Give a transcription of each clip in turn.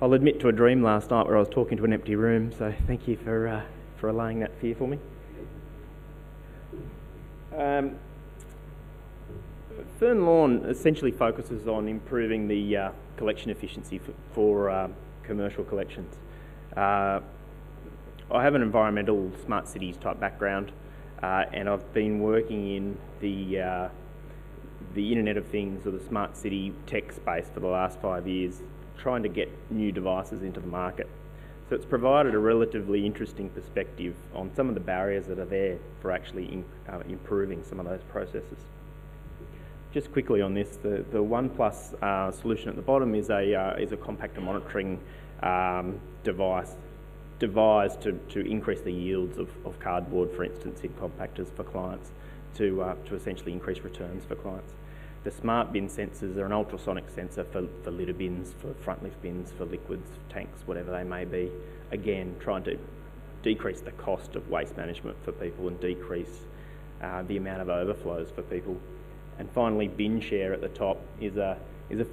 I'll admit to a dream last night where I was talking to an empty room, so thank you for allaying that fear for me. Fern Lawn essentially focuses on improving the collection efficiency for commercial collections. I have an environmental smart cities type background, and I've been working in the Internet of Things or the smart city tech space for the last 5 years, trying to get new devices into the market. So it's provided a relatively interesting perspective on some of the barriers that are there for actually improving some of those processes. Just quickly on this, the OnePlus solution at the bottom is a compactor monitoring device devised to increase the yields of cardboard, for instance, in compactors for clients to essentially increase returns for clients. The smart bin sensors are an ultrasonic sensor for litter bins, for front lift bins, for liquids, tanks, whatever they may be. Again, trying to decrease the cost of waste management for people and decrease the amount of overflows for people. And finally, Bin Share at the top is a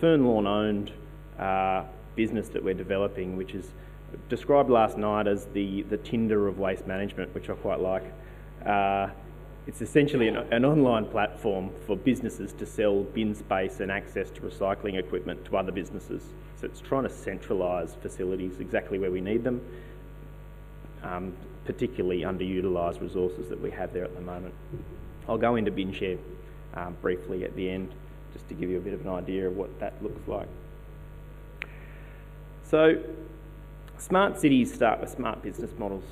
Fern Lawn owned business that we're developing, which is described last night as the Tinder of waste management, which I quite like. It's essentially an online platform for businesses to sell bin space and access to recycling equipment to other businesses. So it's trying to centralise facilities exactly where we need them, particularly underutilised resources that we have there at the moment. I'll go into Bin Share briefly at the end, just to give you a bit of an idea of what that looks like. So, smart cities start with smart business models.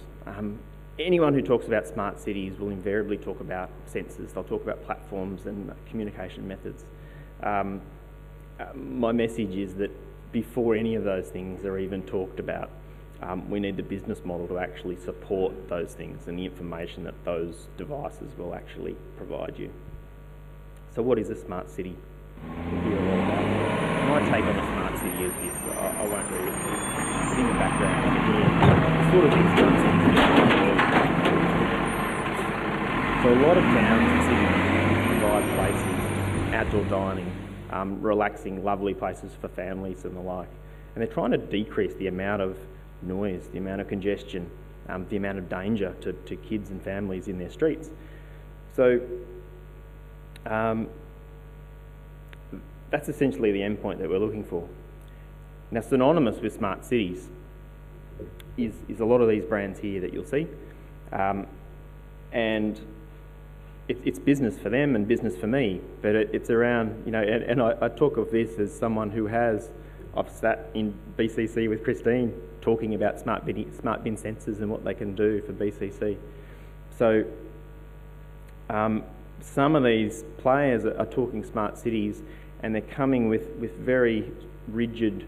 Anyone who talks about smart cities will invariably talk about sensors. They'll talk about platforms and communication methods. My message is that before any of those things are even talked about, we need the business model to actually support those things and the information that those devices will actually provide you. So what is a smart city? We'll hear a lot about it. My take on a smart city is this. I won't read it. But in the background, you can hear sort of things. So a lot of towns and cities provide places, outdoor dining, relaxing, lovely places for families and the like. And they're trying to decrease the amount of noise, the amount of congestion, the amount of danger to kids and families in their streets. So that's essentially the endpoint that we're looking for. Now, synonymous with smart cities is a lot of these brands here that you'll see. And it's business for them and business for me, but it's around, and I talk of this as someone who I've sat in BCC with Christine talking about smart bin sensors and what they can do for BCC. So some of these players are talking smart cities, and they're coming with very rigid,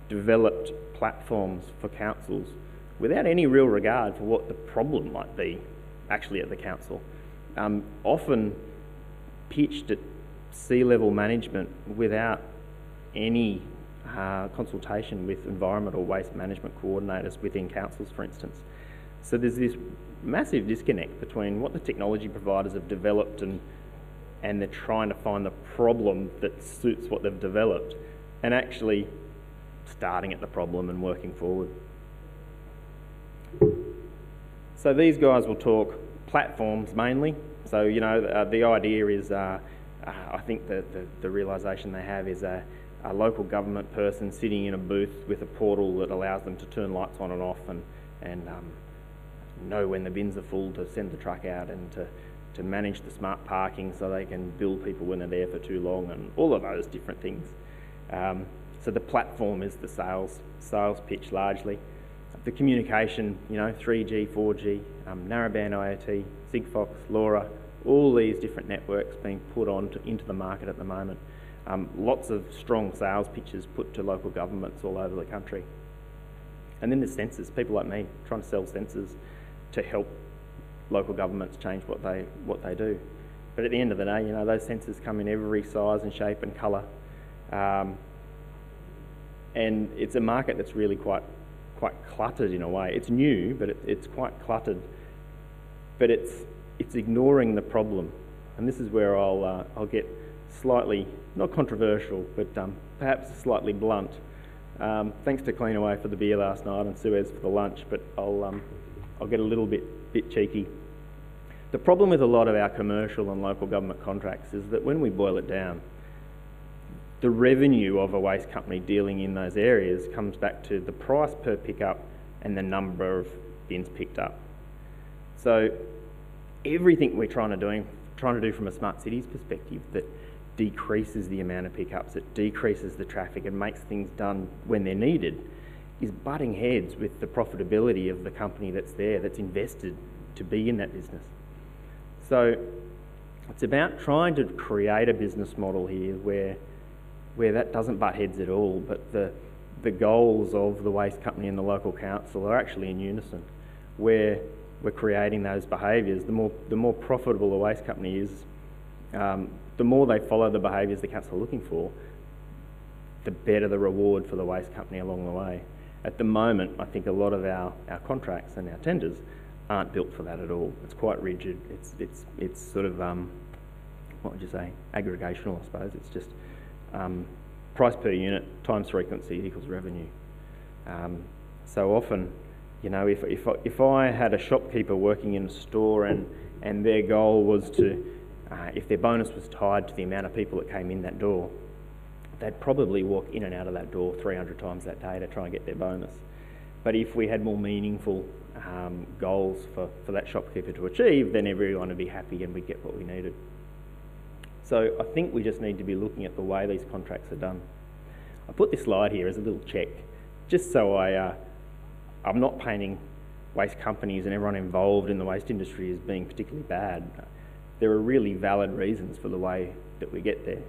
developed platforms for councils without any real regard for what the problem might be actually at the council. Often pitched at C-level management without any consultation with environmental waste management coordinators within councils, for instance. So there's this massive disconnect between what the technology providers have developed and they're trying to find the problem that suits what they've developed, and actually starting at the problem and working forward. So these guys will talk platforms mainly. So, the idea is, I think that the realisation they have is a local government person sitting in a booth with a portal that allows them to turn lights on and off and know when the bins are full to send the truck out, and to manage the smart parking so they can bill people when they're there for too long, and all of those different things. So the platform is the sales pitch largely. The communication, 3G, 4G, narrowband IoT, Sigfox, LoRa, all these different networks being put into the market at the moment. Lots of strong sales pitches put to local governments all over the country. And then there's sensors, people like me trying to sell sensors to help local governments change what they do. But at the end of the day, those sensors come in every size and shape and colour. And it's a market that's really quite cluttered in a way. It's new, but it's quite cluttered. But it's ignoring the problem, and this is where I'll get slightly, not controversial, but perhaps slightly blunt. Thanks to Cleanaway for the beer last night and Suez for the lunch, but I'll get a little bit cheeky. The problem with a lot of our commercial and local government contracts is that when we boil it down, the revenue of a waste company dealing in those areas comes back to the price per pickup and the number of bins picked up. So everything we're trying to do from a smart cities perspective that decreases the amount of pickups, it decreases the traffic and makes things done when they're needed, is butting heads with the profitability of the company that's there, that's invested to be in that business. So it's about trying to create a business model here where that doesn't butt heads at all, but the goals of the waste company and the local council are actually in unison, where we're creating those behaviours. The more profitable a waste company is, the more they follow the behaviours the council are looking for, the better the reward for the waste company along the way. At the moment, I think a lot of our contracts and our tenders aren't built for that at all. It's quite rigid. It's sort of, what would you say, aggregational, I suppose. It's just price per unit times frequency equals revenue. So often, you know, if I had a shopkeeper working in a store and their goal was to, if their bonus was tied to the amount of people that came in that door, they'd probably walk in and out of that door 300 times that day to try and get their bonus. But if we had more meaningful goals for that shopkeeper to achieve, then everyone would be happy and we'd get what we needed. So I think we just need to be looking at the way these contracts are done. I put this slide here as a little check, just so I'm not painting waste companies and everyone involved in the waste industry as being particularly bad. There are really valid reasons for the way that we get there.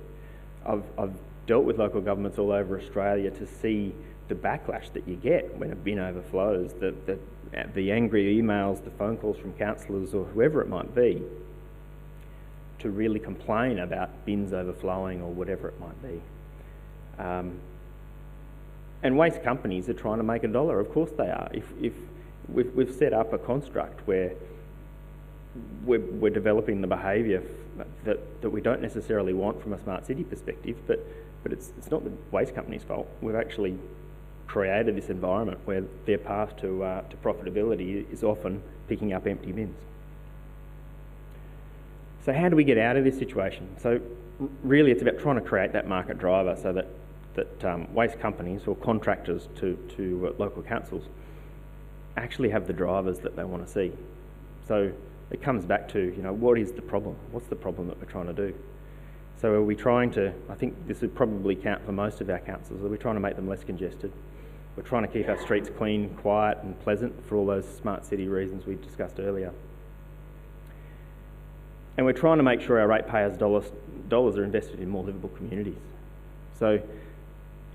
I've dealt with local governments all over Australia to see the backlash that you get when a bin overflows, the angry emails, the phone calls from councillors or whoever it might be, to really complain about bins overflowing or whatever it might be. And waste companies are trying to make a dollar, of course they are. If we've set up a construct where we're developing the behaviour that we don't necessarily want from a smart city perspective, but it's not the waste company's fault. We've actually created this environment where their path to profitability is often picking up empty bins. So how do we get out of this situation? So really it's about trying to create that market driver so that waste companies or contractors to local councils actually have the drivers that they want to see. So it comes back to, you know, what is the problem? What's the problem that we're trying to do? So are we trying to, I think this would probably count for most of our councils, are we trying to make them less congested? We're trying to keep our streets clean, quiet and pleasant for all those smart city reasons we discussed earlier. And we're trying to make sure our ratepayers' dollars are invested in more livable communities. So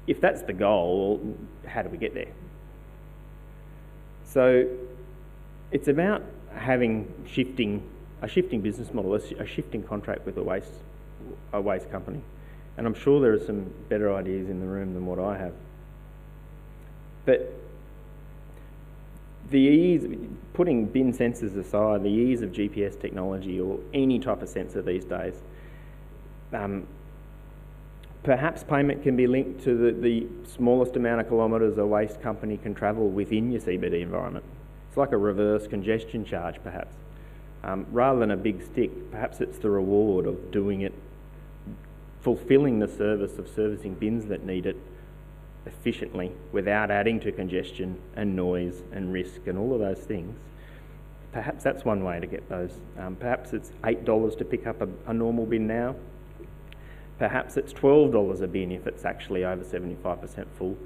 if that's the goal, how do we get there? So it's about having a shifting business model, a shifting contract with a waste company. And I'm sure there are some better ideas in the room than what I have. But the ease, putting bin sensors aside, the ease of GPS technology or any type of sensor these days, perhaps payment can be linked to the smallest amount of kilometres a waste company can travel within your CBD environment. It's like a reverse congestion charge, perhaps. Rather than a big stick, perhaps it's the reward of doing it, fulfilling the service of servicing bins that need it efficiently without adding to congestion and noise and risk and all of those things. Perhaps that's one way to get those. Perhaps it's $8 to pick up a normal bin now. Perhaps it's $12 a bin if it's actually over 75% full.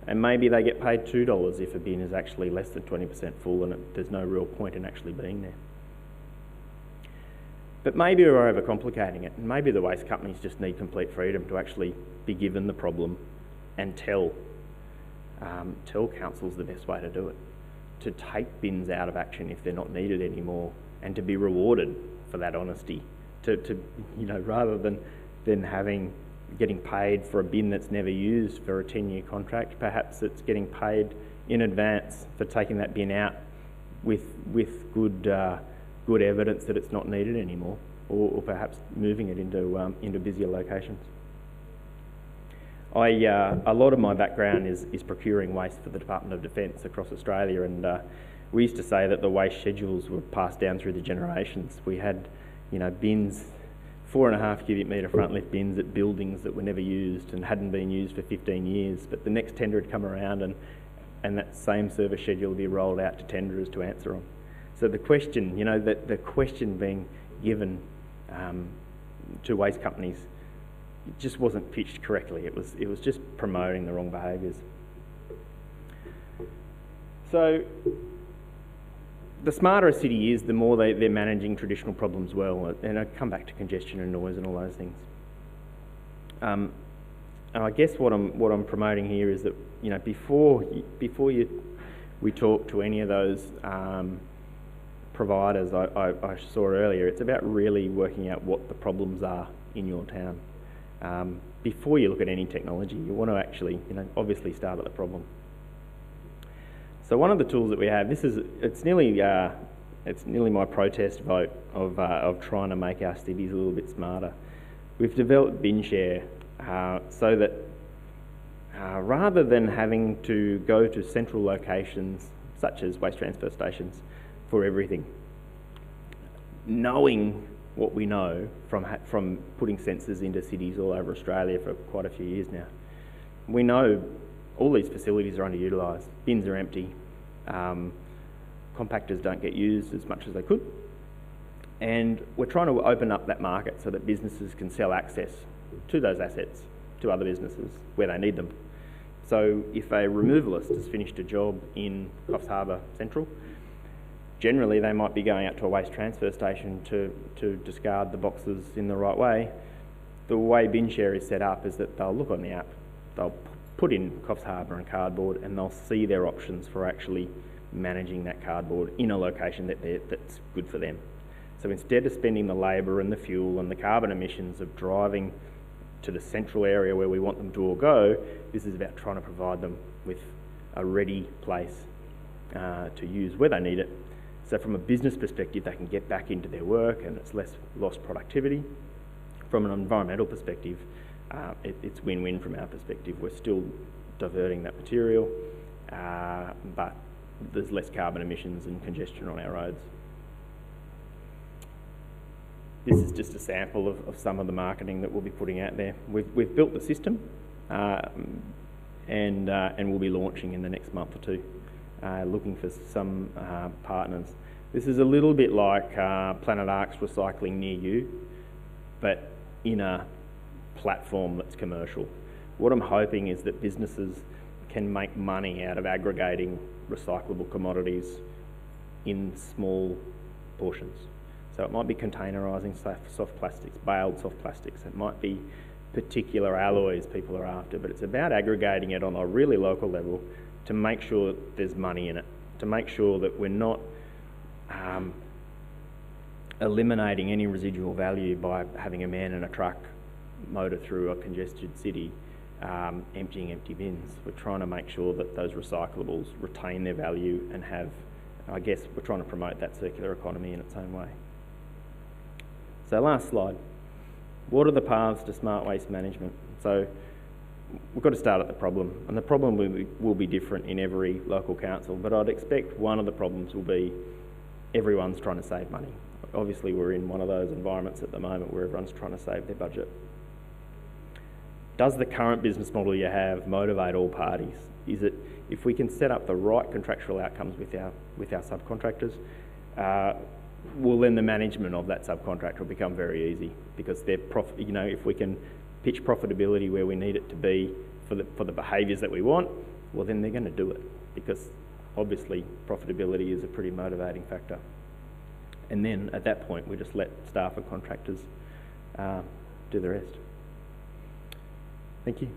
And maybe they get paid $2 if a bin is actually less than 20% full and there's no real point in actually being there. But maybe we're overcomplicating it, and maybe the waste companies just need complete freedom to actually be given the problem and tell councils the best way to do it, to take bins out of action if they're not needed anymore, and to be rewarded for that honesty. To you know, rather than getting paid for a bin that's never used for a 10-year contract, perhaps it's getting paid in advance for taking that bin out with good evidence that it's not needed anymore, or perhaps moving it into busier locations. A lot of my background is procuring waste for the Department of Defence across Australia, and we used to say that the waste schedules were passed down through the generations. We had, bins, 4.5 cubic metre front lift bins at buildings that were never used and hadn't been used for 15 years, but the next tender had come around and that same service schedule would be rolled out to tenderers to answer on. So the question, the question being given to waste companies, it just wasn't pitched correctly. It was just promoting the wrong behaviours. So the smarter a city is, the more they're managing traditional problems well. And I come back to congestion and noise and all those things. And I guess what I'm promoting here is that before we talk to any of those providers I saw earlier, it's about really working out what the problems are in your town. Before you look at any technology, you want to actually, obviously start at the problem. So one of the tools that we have, it's nearly my protest vote of trying to make our cities a little bit smarter. We've developed bin share so that rather than having to go to central locations such as waste transfer stations for everything, knowing what we know from putting sensors into cities all over Australia for quite a few years now, we know all these facilities are underutilised. Bins are empty. Compactors don't get used as much as they could. And we're trying to open up that market so that businesses can sell access to those assets to other businesses where they need them. So if a removalist has finished a job in Coffs Harbour Central, generally they might be going out to a waste transfer station to discard the boxes in the right way. The way bin share is set up is that they'll look on the app, they'll put in Coffs Harbour and cardboard, and they'll see their options for actually managing that cardboard in a location that's good for them. So instead of spending the labour and the fuel and the carbon emissions of driving to the central area where we want them to all go, this is about trying to provide them with a ready place to use where they need it. So from a business perspective, they can get back into their work and it's less lost productivity. From an environmental perspective, it's win-win from our perspective. We're still diverting that material, but there's less carbon emissions and congestion on our roads. This is just a sample of some of the marketing that we'll be putting out there. We've built the system and we'll be launching in the next month or two, looking for some partners. This is a little bit like Planet Ark's Recycling Near You, but in a platform that's commercial. What I'm hoping is that businesses can make money out of aggregating recyclable commodities in small portions. So it might be containerising soft plastics, baled soft plastics. It might be particular alloys people are after, but it's about aggregating it on a really local level to make sure that there's money in it, to make sure that we're not eliminating any residual value by having a man in a truck motor through a congested city emptying empty bins. We're trying to make sure that those recyclables retain their value and have, I guess, we're trying to promote that circular economy in its own way. So last slide. What are the paths to smart waste management? So we've got to start at the problem, and the problem will be different in every local council, but I'd expect one of the problems will be everyone's trying to save money. Obviously we're in one of those environments at the moment where everyone's trying to save their budget. Does the current business model you have motivate all parties? Is it, if we can set up the right contractual outcomes with our subcontractors, well then the management of that subcontractor will become very easy, because they're if we can pitch profitability where we need it to be for the behaviours that we want, well then they're going to do it, because obviously profitability is a pretty motivating factor. And then at that point we just let staff and contractors do the rest. Thank you.